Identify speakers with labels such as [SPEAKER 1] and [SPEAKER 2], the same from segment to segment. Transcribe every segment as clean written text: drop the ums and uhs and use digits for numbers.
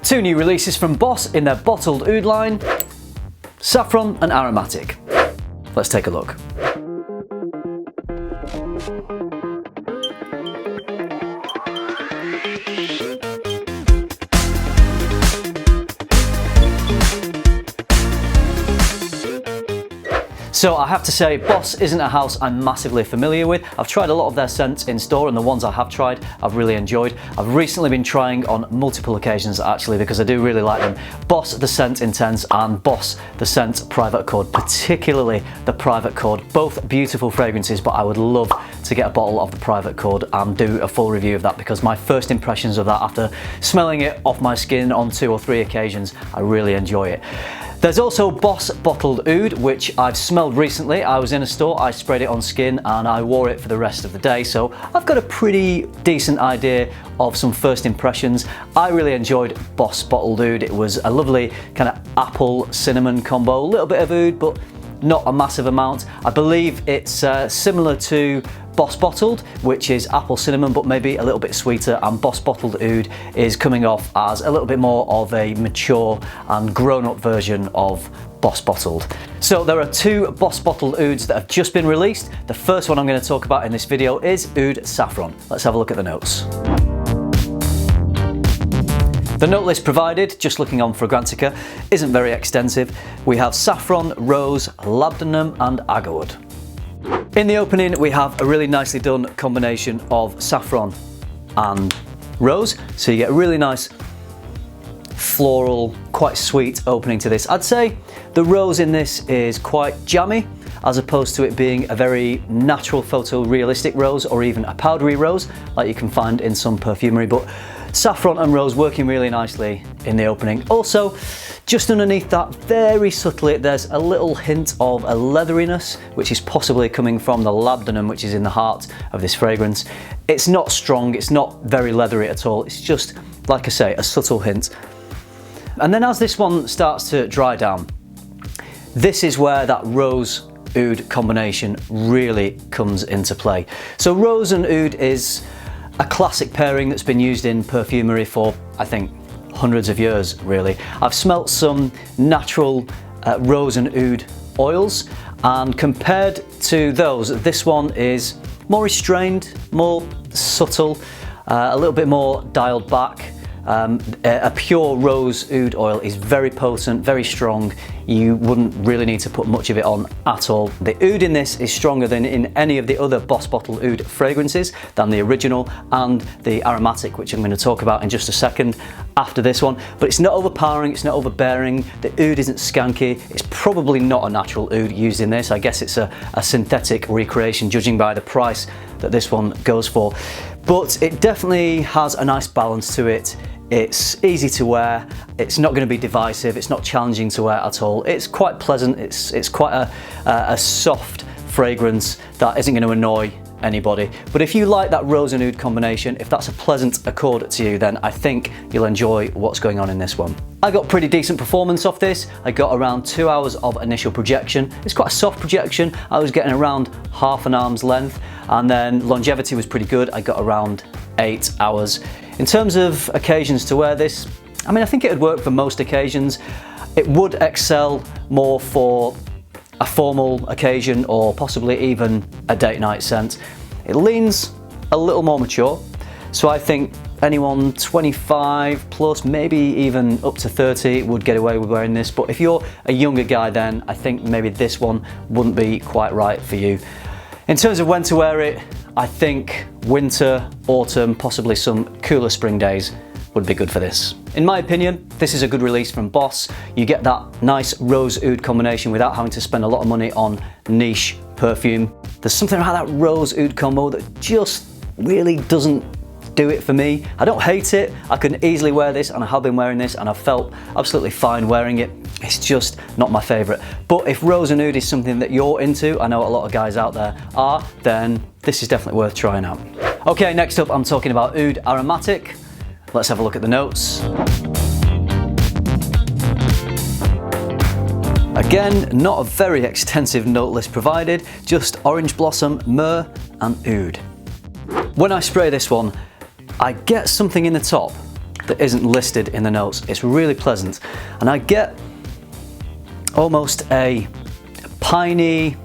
[SPEAKER 1] Two new releases from Boss in their bottled oud line, Saffron and Aromatic. Let's take a look. So I have to say, Boss isn't a house I'm massively familiar with. I've tried a lot of their scents in store, and the ones I have tried I've really enjoyed. I've recently been trying on multiple occasions actually, because I do really like them. Boss the Scent Intense and Boss the Scent Private Accord, particularly the Private Accord. Both beautiful fragrances, but I would love to get a bottle of the Private Accord and do a full review of that, because my first impressions of that after smelling it off my skin on 2 or 3 occasions, I really enjoy it. There's also Boss Bottled Oud, which I've smelled recently. I was in a store, I sprayed it on skin and I wore it for the rest of the day, so I've got a pretty decent idea of some first impressions. I really enjoyed Boss Bottled Oud. It was a lovely kind of apple cinnamon combo, a little bit of oud but not a massive amount. I believe it's similar to Boss Bottled, which is apple cinnamon but maybe a little bit sweeter, and Boss Bottled Oud is coming off as a little bit more of a mature and grown-up version of Boss Bottled. So there are 2 Boss Bottled Ouds that have just been released. The first one I'm going to talk about in this video is Oud Saffron. Let's have a look at the notes. The note list provided, just looking on Fragrantica, isn't very extensive. We have saffron, rose, labdanum and agarwood. In the opening we have a really nicely done combination of saffron and rose, so you get a really nice floral, quite sweet opening to this. I'd say the rose in this is quite jammy, as opposed to it being a very natural photorealistic rose or even a powdery rose like you can find in some perfumery, but saffron and rose working really nicely in the opening. Also, just underneath that, very subtly, there's a little hint of a leatheriness, which is possibly coming from the labdanum, which is in the heart of this fragrance. It's not strong, it's not very leathery at all, it's just, like I say, a subtle hint. And then as this one starts to dry down, this is where that rose oud combination really comes into play. So rose and oud is a classic pairing that's been used in perfumery for, I think, hundreds of years really. I've smelt some natural rose and oud oils, and compared to those, this one is more restrained, more subtle, a little bit more dialed back. A pure rose oud oil is very potent, very strong. You wouldn't really need to put much of it on at all. The oud in this is stronger than in any of the other Boss Bottled Oud fragrances, than the original and the Aromatic, which I'm going to talk about in just a second after this one. But it's not overpowering, it's not overbearing. The oud isn't skanky. It's probably not a natural oud used in this. I guess it's a synthetic recreation, judging by the price that this one goes for. But it definitely has a nice balance to it. It's easy to wear, it's not going to be divisive, it's not challenging to wear at all. It's quite pleasant, it's quite a soft fragrance that isn't going to annoy anybody. But if you like that rose and oud combination, if that's a pleasant accord to you, then I think you'll enjoy what's going on in this one. I got pretty decent performance off this. I got around 2 hours of initial projection. It's quite a soft projection. I was getting around half an arm's length, and then longevity was pretty good. I got around 8 hours. In terms of occasions to wear this, I mean, I think it would work for most occasions. It would excel more for a formal occasion or possibly even a date night scent. It leans a little more mature, so I think anyone 25 plus, maybe even up to 30 would get away with wearing this. But if you're a younger guy, then I think maybe this one wouldn't be quite right for you. In terms of when to wear it, I think winter, autumn, possibly some cooler spring days would be good for this. In my opinion, this is a good release from Boss. You get that nice rose oud combination without having to spend a lot of money on niche perfume. There's something about that rose oud combo that just really doesn't do it for me. I don't hate it. I can easily wear this, and I have been wearing this and I've felt absolutely fine wearing it. It's just not my favourite. But if rose and oud is something that you're into, I know a lot of guys out there are, then this is definitely worth trying out. Okay, next up I'm talking about Oud Aromatic. Let's have a look at the notes. Again, not a very extensive note list provided, just orange blossom, myrrh and oud. When I spray this one, I get something in the top, that isn't listed in the notes. It's really pleasant, and I get almost a piney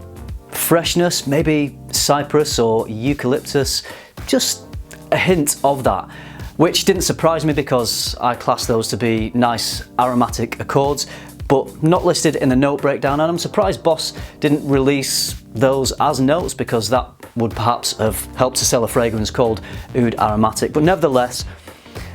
[SPEAKER 1] freshness, maybe cypress or eucalyptus, just a hint of that, which didn't surprise me because I class those to be nice aromatic accords, but not listed in the note breakdown, and I'm surprised Boss didn't release those as notes because that would perhaps have helped to sell a fragrance called Oud Aromatic. But nevertheless,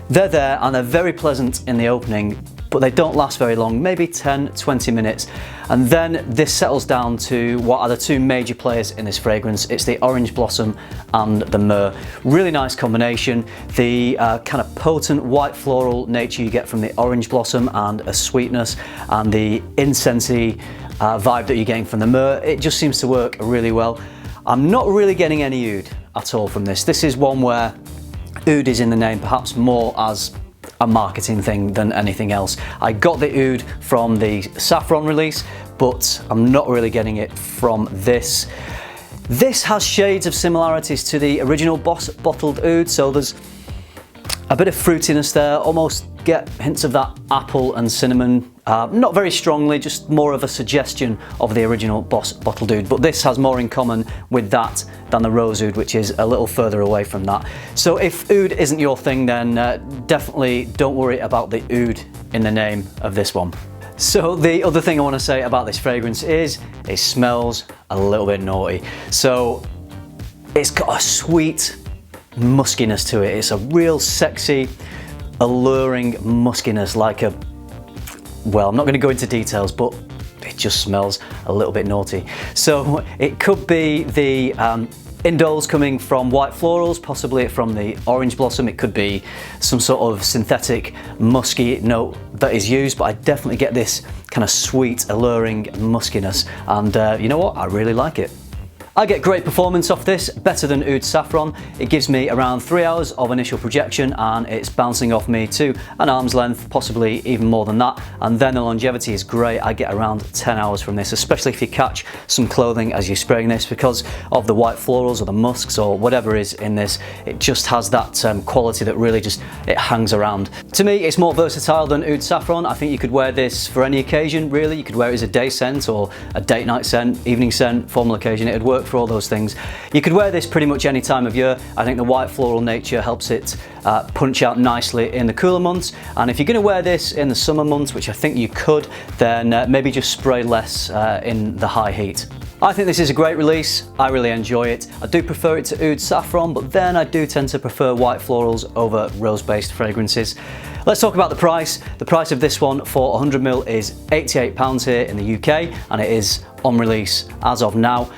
[SPEAKER 1] they're there and they're very pleasant in the opening, but they don't last very long, maybe 10-20 minutes. And then this settles down to what are the two major players in this fragrance. It's the orange blossom and the myrrh. Really nice combination. The kind of potent white floral nature you get from the orange blossom and a sweetness, and the incensey vibe that you're getting from the myrrh. It just seems to work really well. I'm not really getting any oud at all from this. This is one where oud is in the name perhaps more as a marketing thing than anything else. I got the oud from the Saffron release, but I'm not really getting it from this. This has shades of similarities to the original Boss Bottled Oud, so there's a bit of fruitiness there, almost get hints of that apple and cinnamon, not very strongly, just more of a suggestion of the original Boss Bottled Oud, but this has more in common with that than the Rose Oud, which is a little further away from that. So if oud isn't your thing, then definitely don't worry about the oud in the name of this one. So the other thing I want to say about this fragrance is it smells a little bit naughty. So it's got a sweet muskiness to it. It's a real sexy, alluring muskiness, like a, well, I'm not going to go into details, but it just smells a little bit naughty. So it could be the indoles coming from white florals, possibly from the orange blossom. It could be some sort of synthetic musky note that is used, but I definitely get this kind of sweet, alluring muskiness, and you know what? I really like it. I get great performance off this, better than Oud Saffron. It gives me around 3 hours of initial projection, and it's bouncing off me to an arm's length, possibly even more than that. And then the longevity is great. I get around 10 hours from this, especially if you catch some clothing as you're spraying this, because of the white florals or the musks or whatever is in this. It just has that quality that really just, it hangs around. To me, it's more versatile than Oud Saffron. I think you could wear this for any occasion, really. You could wear it as a day scent or a date night scent, evening scent, formal occasion. It'd work for all those things. You could wear this pretty much any time of year. I think the white floral nature helps it punch out nicely in the cooler months, and if you're going to wear this in the summer months, which I think you could, then maybe just spray less in the high heat. I think this is a great release. I really enjoy it. I do prefer it to Oud Saffron, but then I do tend to prefer white florals over rose-based fragrances. Let's talk about the price. The price of this one for 100ml is £88 here in the UK, and it is on release as of now.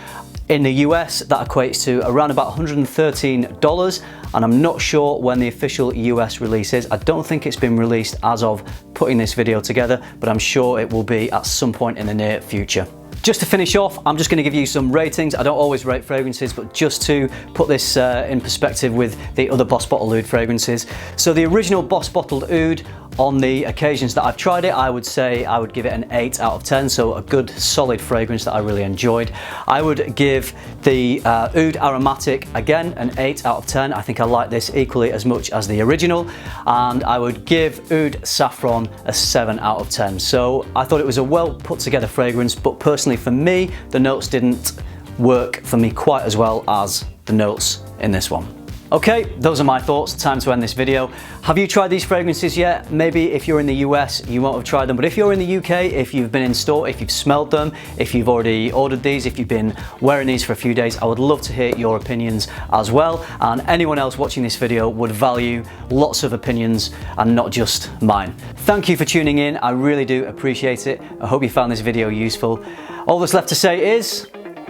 [SPEAKER 1] In the US, that equates to around about $113, and I'm not sure when the official US release is. I don't think it's been released as of putting this video together, but I'm sure it will be at some point in the near future. Just to finish off, I'm just going to give you some ratings. I don't always rate fragrances, but just to put this in perspective with the other Boss Bottled Oud fragrances. So the original Boss Bottled Oud, on the occasions that I've tried it, I would say I would give it an 8 out of 10, so a good solid fragrance that I really enjoyed. I would give the Oud Aromatic, again, an 8 out of 10. I think I like this equally as much as the original, and I would give Oud Saffron a 7 out of 10. So I thought it was a well put together fragrance, but personally for me, the notes didn't work for me quite as well as the notes in this one. Okay, those are my thoughts. Time to end this video. Have you tried these fragrances yet? Maybe if you're in the US, you won't have tried them, but if you're in the UK, if you've been in store, if you've smelled them, if you've already ordered these, if you've been wearing these for a few days, I would love to hear your opinions as well. And anyone else watching this video would value lots of opinions and not just mine. Thank you for tuning in. I really do appreciate it. I hope you found this video useful. All that's left to say is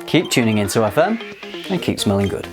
[SPEAKER 1] keep tuning into FM and keep smelling good.